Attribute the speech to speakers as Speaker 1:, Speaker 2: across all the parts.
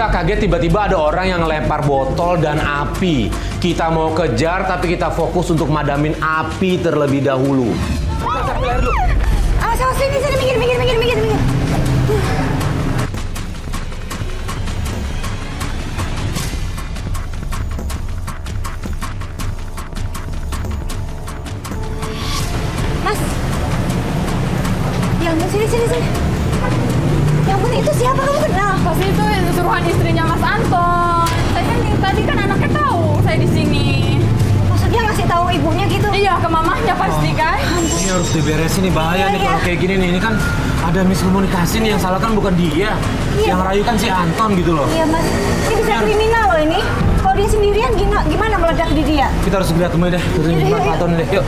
Speaker 1: Kita kaget tiba-tiba ada orang yang ngelempar botol dan api. Kita mau kejar tapi kita fokus untuk madamin api terlebih dahulu.
Speaker 2: Awas, sini, minggir. Mas. Ya ampun, sini. Ya ampun, itu siapa kamu kenal?
Speaker 3: Pasti itu suruhan istrinya Mas Anton. Saya kan tadi kan anaknya tahu saya di sini.
Speaker 2: Maksudnya ngasih tahu ibunya gitu?
Speaker 3: Iya, ke mamahnya pasti kan.
Speaker 1: Ini harus diberesin nih, bahaya nih kalau kayak gini nih. Ini kan ada miskomunikasi nih, yang salah kan bukan dia. Yang rayu kan si Anton gitu loh.
Speaker 2: Iya mas, ini bisa kriminal loh ini. Kalau dia sendirian gimana meledak di dia?
Speaker 1: Kita harus segera temui deh, turunin Pak Anton deh, yuk.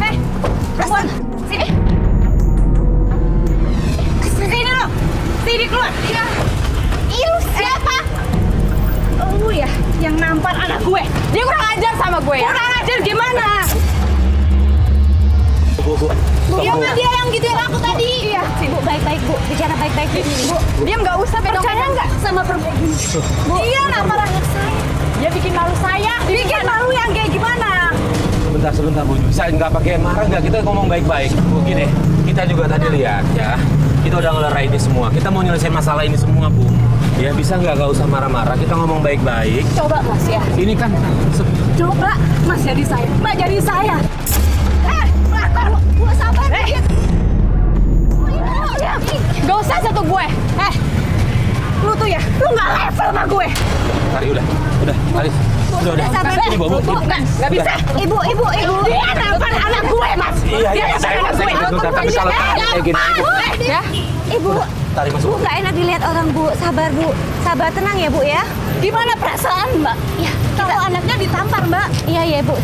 Speaker 2: Hei, perempuan, sini. Sini lo, sini keluar. Iya. Lu siapa? Lu ya, yang nampar anak gue.
Speaker 3: Dia kurang ajar sama gue ya.
Speaker 2: Kurang ajar gimana?
Speaker 1: Bu.
Speaker 2: Ya kan dia yang gitu yang aku tadi. Iya. Bu, baik-baik Bu, bicara baik-baik Bu.
Speaker 3: Dia nggak usah
Speaker 2: Percaya nggak sama perempuan ini? Bu, dia nampar anak saya.
Speaker 3: Dia bikin malu saya.
Speaker 2: Bikin malu yang kayak gimana?
Speaker 1: Sebentar Bu, bisa nggak pakai marah nggak? Kita ngomong baik-baik. Bu, gini, kita juga tadi lihat ya. Kita udah ngelerai ini semua. Kita mau nyelesain masalah ini semua, Bu. Ya bisa nggak usah marah-marah. Kita ngomong baik-baik.
Speaker 2: Coba Mas ya.
Speaker 1: Ini kan
Speaker 2: Coba Mas jadi saya. Mbak jadi saya. Bu, sabar dikit.
Speaker 3: Gak usah satu gue.
Speaker 2: Lu tuh ya, lu nggak level sama gue.
Speaker 1: Tari udah, Aris. Udah.
Speaker 2: Sabar.
Speaker 1: Ini Bu.
Speaker 3: Nggak bisa.
Speaker 2: Ibu. Dia nampar anak gue, Mas.
Speaker 1: Iya,
Speaker 2: Dia nampar
Speaker 1: saya
Speaker 2: anak gue.
Speaker 1: sebentar, tapi kalau kayak gini.
Speaker 3: Ya.
Speaker 2: Ibu,
Speaker 1: Tarik masuk.
Speaker 2: Bu nggak enak dilihat orang, Bu. Sabar, Bu. Sabar, tenang ya, Bu ya. Gimana perasaan, Mbak? Ya, kalau anaknya ditampar, Mbak. Iya, Bu.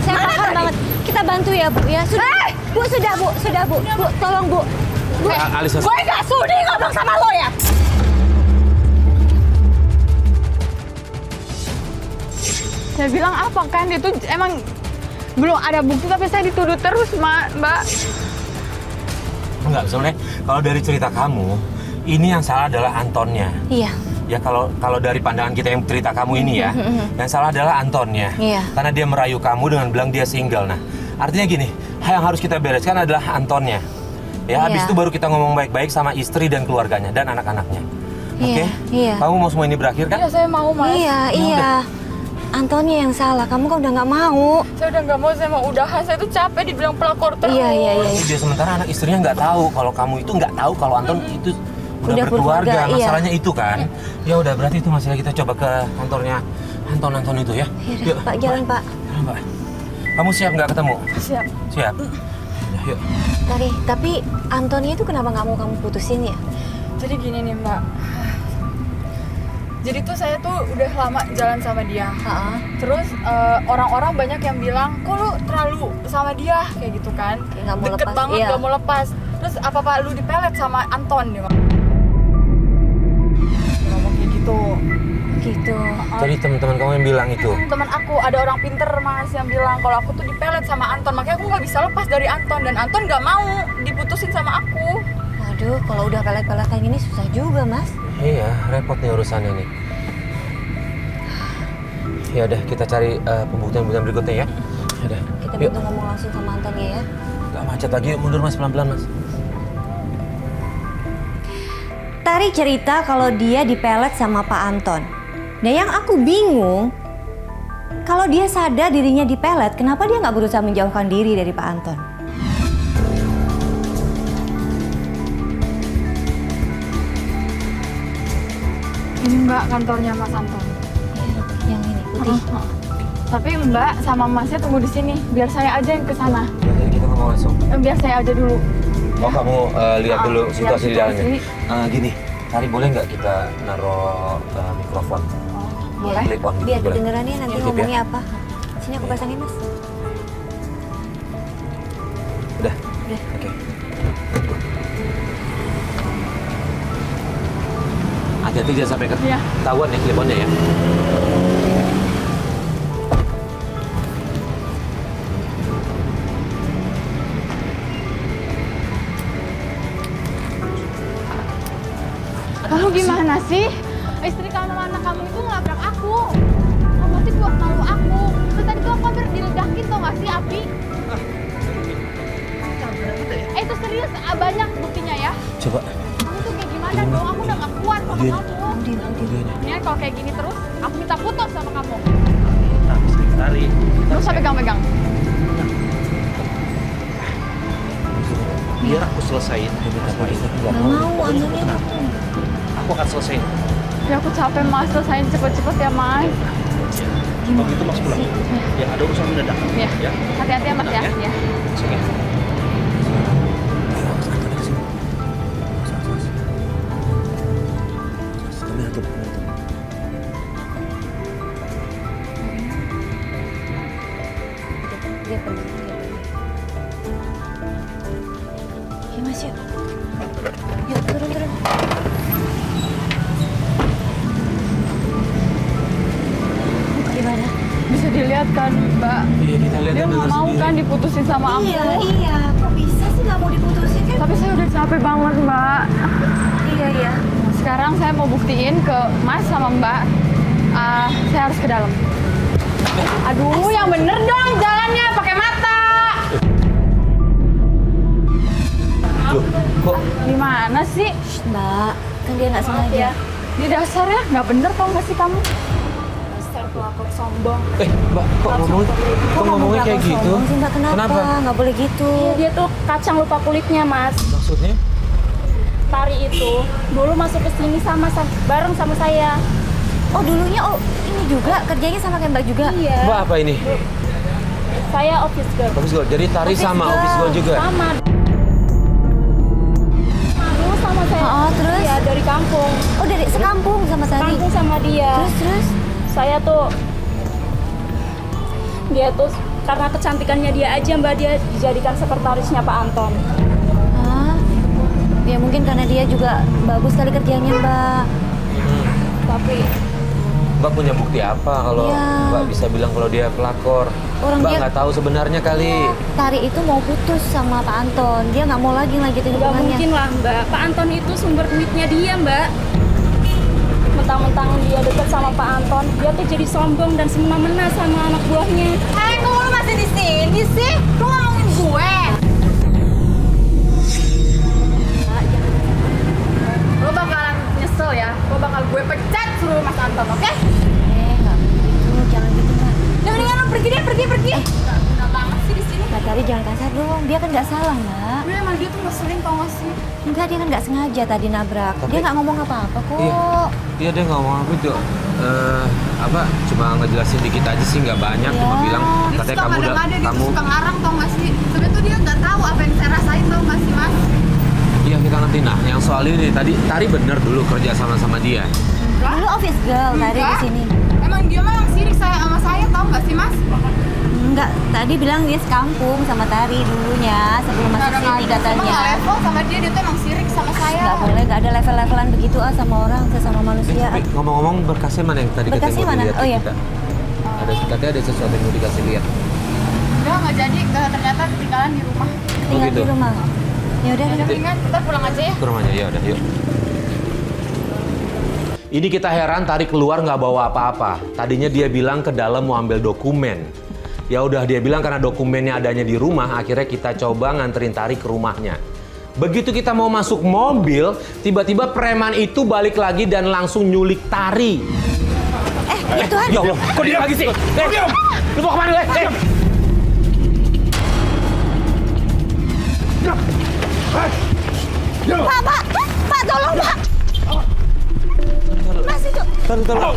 Speaker 2: Saya paham banget. Kita bantu ya, Bu ya. Sudah. Bu, sudah, Bu. Bu, tolong, Bu.
Speaker 1: Alis.
Speaker 2: Gue nggak sudi ngomong sama lo ya.
Speaker 3: Saya bilang apa kan? Itu emang belum ada bukti tapi saya dituduh terus, Mbak.
Speaker 1: Enggak, sebenarnya kalau dari cerita kamu, ini yang salah adalah Antonnya.
Speaker 2: Iya.
Speaker 1: Ya kalau dari pandangan kita yang cerita kamu ini ya, yang salah adalah Antonnya.
Speaker 2: Iya.
Speaker 1: Karena dia merayu kamu dengan bilang dia single. Nah, artinya gini, yang harus kita bereskan adalah Antonnya. Ya, habis
Speaker 2: Iya.
Speaker 1: itu baru kita ngomong baik-baik sama istri dan keluarganya dan anak-anaknya. Oke?
Speaker 2: Iya.
Speaker 1: Kamu mau semua ini berakhir kan?
Speaker 3: Iya, saya mau, Mas.
Speaker 2: Iya. Antonnya yang salah. Kamu kan udah nggak mau.
Speaker 3: Saya udah nggak mau, saya mau udahan. Saya tuh capek dibilang pelakor terus.
Speaker 2: Iya.
Speaker 1: Dia sementara anak istrinya nggak tahu kalau kamu itu nggak tahu kalau Anton itu udah berkeluarga.
Speaker 2: iya.
Speaker 1: Masalahnya itu kan. Ya udah, berarti itu masalah, kita coba ke kantornya Anton itu ya.
Speaker 2: Yaudah, Pak, jalan, Pak.
Speaker 1: Jalan, Pak. Kamu siap nggak ketemu?
Speaker 3: Siap.
Speaker 1: Siap. Udah, yuk.
Speaker 2: Tapi Antonnya itu kenapa nggak mau kamu putusin ya?
Speaker 3: Jadi gini nih, Mbak. Jadi tuh saya tuh udah lama jalan sama dia. Terus orang-orang banyak yang bilang, kok lu terlalu sama dia kayak gitu kan?
Speaker 2: Kayak nggak mau
Speaker 3: Deket
Speaker 2: lepas,
Speaker 3: banget,
Speaker 2: iya.
Speaker 3: nggak mau lepas. Terus apa lu dipelet sama Anton? Dia ngomong kayak gitu.
Speaker 2: Gitu.
Speaker 1: Jadi teman-teman kamu yang bilang itu.
Speaker 3: Teman aku ada orang pinter Mas yang bilang kalau aku tuh dipelet sama Anton, makanya aku nggak bisa lepas dari Anton, dan Anton nggak mau diputusin sama aku.
Speaker 2: Waduh, kalau udah pelet-peletan gini susah juga, Mas.
Speaker 1: Iya, repot nih urusannya nih. Ya udah, kita cari pembuktian-pembuktian berikutnya ya. Udah.
Speaker 2: Kita
Speaker 1: Yuk.
Speaker 2: butuh ngomong langsung sama Antonnya ya.
Speaker 1: Gak macet lagi, yuk mundur Mas, pelan-pelan Mas.
Speaker 2: Tari cerita kalau dia dipelet sama Pak Anton. Nah yang aku bingung, kalau dia sadar dirinya dipelet, kenapa dia nggak berusaha menjauhkan diri dari Pak Anton?
Speaker 3: Ini Mbak kantornya Mas Anton.
Speaker 2: Yang ini putih.
Speaker 3: Tapi Mbak sama Masnya tunggu di sini, biar saya aja yang ke sana.
Speaker 1: Jadi kita ngomong langsung.
Speaker 3: Biar saya aja dulu.
Speaker 1: Oh, kamu lihat dulu
Speaker 3: Lihat
Speaker 1: situasi di dalamnya.
Speaker 3: situasi.
Speaker 1: Gini, Tari boleh nggak kita naruh mikrofon?
Speaker 3: Boleh.
Speaker 1: Clip on,
Speaker 2: Biar
Speaker 1: boleh?
Speaker 2: kedengeran ya nanti
Speaker 1: Titip
Speaker 2: ngomongnya apa. Sini aku pasangin, Mas.
Speaker 1: Udah?
Speaker 2: Udah.
Speaker 1: Oke. Hati-hati jangan sampai
Speaker 3: Iya.
Speaker 1: ketahuan ya kliponnya ya.
Speaker 3: sih? Istri kamu sama anak kamu itu ngelabrak aku. Kamu tuh buat malu aku. Terus tadi tuh aku hampir diledakin tau gak sih api? Itu serius, banyak buktinya ya.
Speaker 1: Coba.
Speaker 3: Kamu tuh kayak gimana dong? Aku udah gak kuat sama
Speaker 1: Udin.
Speaker 3: kamu. Ini kalau kayak gini terus, aku minta putus sama kamu.
Speaker 4: Nah, Tari.
Speaker 3: Terus saya pegang-pegang.
Speaker 4: Biar aku selesaiin.
Speaker 2: Gak mau, anaknya.
Speaker 4: Aku akan selesaiin.
Speaker 3: Ya aku capek mas, selesain cepet-cepet ya mas.
Speaker 4: Kalau gitu mas pulang. Ya ada urusan mendadak.
Speaker 3: Ya,
Speaker 4: Ya.
Speaker 3: hati-hati ya mas ya. Ya.
Speaker 4: Oke.
Speaker 2: Dia pergi. Ya mas yuk. Yuk turun. Gimana?
Speaker 3: Bisa dilihat kan mbak,
Speaker 1: Iya, kita lihat
Speaker 3: dia
Speaker 1: dan
Speaker 3: nggak
Speaker 1: dengar
Speaker 3: mau
Speaker 1: sendiri.
Speaker 3: kan diputusin sama aku.
Speaker 2: Iya. Kok bisa sih nggak mau diputusin kan?
Speaker 3: Tapi saya udah capek banget mbak.
Speaker 2: Iya.
Speaker 3: Sekarang saya mau buktiin ke mas sama mbak, saya harus ke dalam. Aduh, yang bener dong jalannya pakai mata.
Speaker 1: Loh, kok
Speaker 3: Gimana sih?
Speaker 2: Shh, Mbak, kan dia nggak sengaja.
Speaker 3: Di dasarnya nggak bener tau nggak sih kamu? Dasar pelakor sombong.
Speaker 1: Mbak, kok ngomongnya kayak
Speaker 2: Mbak
Speaker 1: gitu?
Speaker 2: sombong sih, Mbak? Kenapa? Nggak boleh gitu.
Speaker 5: Dia tuh kacang lupa kulitnya, Mas.
Speaker 1: Maksudnya?
Speaker 5: Tari itu dulu masuk ke sini bareng sama saya.
Speaker 2: Oh dulunya ini juga kerjanya sama kayak Mbak juga.
Speaker 5: Iya.
Speaker 1: Mbak apa ini?
Speaker 5: Saya office girl.
Speaker 1: Office girl. Jadi Tari
Speaker 2: Office
Speaker 1: sama
Speaker 2: girl.
Speaker 1: office girl juga?
Speaker 5: Sama. Dulu sama saya.
Speaker 2: Oh, terus?
Speaker 5: Iya, dari kampung.
Speaker 2: Oh dari sekampung sama Sari.
Speaker 5: Kampung sama dia.
Speaker 2: Terus.
Speaker 5: Saya tuh dia tuh karena kecantikannya dia aja Mbak, dia dijadikan sekretarisnya Pak Anton.
Speaker 2: Hah? Ya mungkin karena dia juga bagus kali kerjanya Mbak.
Speaker 5: Tapi
Speaker 1: Mbak punya bukti apa kalau
Speaker 2: Iya.
Speaker 1: Mbak bisa bilang kalau dia pelakor?
Speaker 2: Orang
Speaker 1: Mbak
Speaker 2: dia-
Speaker 1: nggak tahu sebenarnya kali.
Speaker 2: Tari itu mau putus sama Pak Anton. Dia nggak mau lagi lanjutin
Speaker 5: nggak
Speaker 2: hubungannya.
Speaker 5: mungkin lah Mbak. Pak Anton itu sumber duitnya dia Mbak. Mentang-mentang dia dekat sama Pak Anton, dia tuh jadi sombong dan semena-mena sama anak buahnya.
Speaker 3: Kok lu masih di sini sih? Lu ngomongin gue. Lo bakalan nyesel ya. Lo bakal gue pecat suruh Mas Anton, oke?
Speaker 2: Nggak gitu. Jangan gitu Mbak.
Speaker 3: Ya mendingan lo pergi deh, pergi. Gak banget sih di sini.
Speaker 2: Mbak Tari jangan kasar dong. Dia kan nggak salah Mbak.
Speaker 3: Gue emang dia tuh ngeselin tau gak sih?
Speaker 2: Enggak, dia kan nggak sengaja tadi nabrak.
Speaker 1: Tapi-
Speaker 2: Dia nggak ngomong apa-apa kok.
Speaker 1: Iya dia nggak ngomong apa itu. Cuma ngejelasin dikit aja sih, nggak banyak. Cuma
Speaker 2: Ya.
Speaker 1: bilang
Speaker 3: Dia
Speaker 1: katanya
Speaker 3: suka
Speaker 1: kamu udah
Speaker 3: ngada-ngada, dia
Speaker 1: kamu.
Speaker 3: tuh suka ngarang tau gak sih? Sebenernya tuh dia gak tahu apa yang saya rasain tau gak sih Mas?
Speaker 1: Iya kita ngerti. Nah yang soal ini tadi Tari bener dulu kerja sama dia.
Speaker 2: Dulu office girl Tari di
Speaker 3: Enggak.
Speaker 2: sini.
Speaker 3: Emang dia mah yang sirik saya sama saya tau gak sih Mas?
Speaker 2: Enggak, tadi bilang dia sekampung sama Tari dulunya sebelum masuk sini
Speaker 3: Emang
Speaker 2: katanya.
Speaker 3: gak level sama dia tuh emang sirik sama saya.
Speaker 2: Nggak boleh, nggak ada level-levelan begitu sama orang, sesama manusia.
Speaker 1: Tapi ngomong-ngomong berkasnya mana yang tadi
Speaker 2: Berkasnya
Speaker 1: katanya mau
Speaker 2: mana?
Speaker 1: dilihat
Speaker 2: Oh,
Speaker 1: ke
Speaker 2: iya.
Speaker 1: kita? Katanya ada sesuatu yang mau dikasih lihat.
Speaker 3: Udah gak jadi, ternyata ketinggalan di rumah.
Speaker 2: Tinggal
Speaker 1: gitu.
Speaker 2: di rumah. Ya udah,
Speaker 3: Udah mendingan kita pulang aja ya.
Speaker 1: Ke rumahnya ya udah yuk. Ini kita heran Tari keluar nggak bawa apa-apa. Tadinya dia bilang ke dalam mau ambil dokumen. Ya udah dia bilang karena dokumennya adanya di rumah, akhirnya kita coba nganterin Tari ke rumahnya. Begitu kita mau masuk mobil, tiba-tiba preman itu balik lagi dan langsung nyulik Tari.
Speaker 2: ya Tuhan.
Speaker 1: Ya Allah, kok dia lagi sih? Lu mau kemana?
Speaker 2: Pak, tolong Pak. Mas itu.
Speaker 1: Taruh.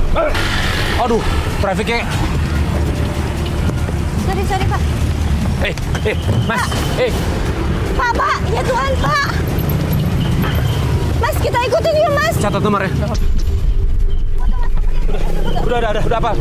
Speaker 1: Aduh, trafiknya.
Speaker 2: Sorry Pak.
Speaker 1: Mas,
Speaker 2: Pak, ya Tuhan Pak. Mas, kita ikutin yuk Mas.
Speaker 1: catat nomornya. Udah apa?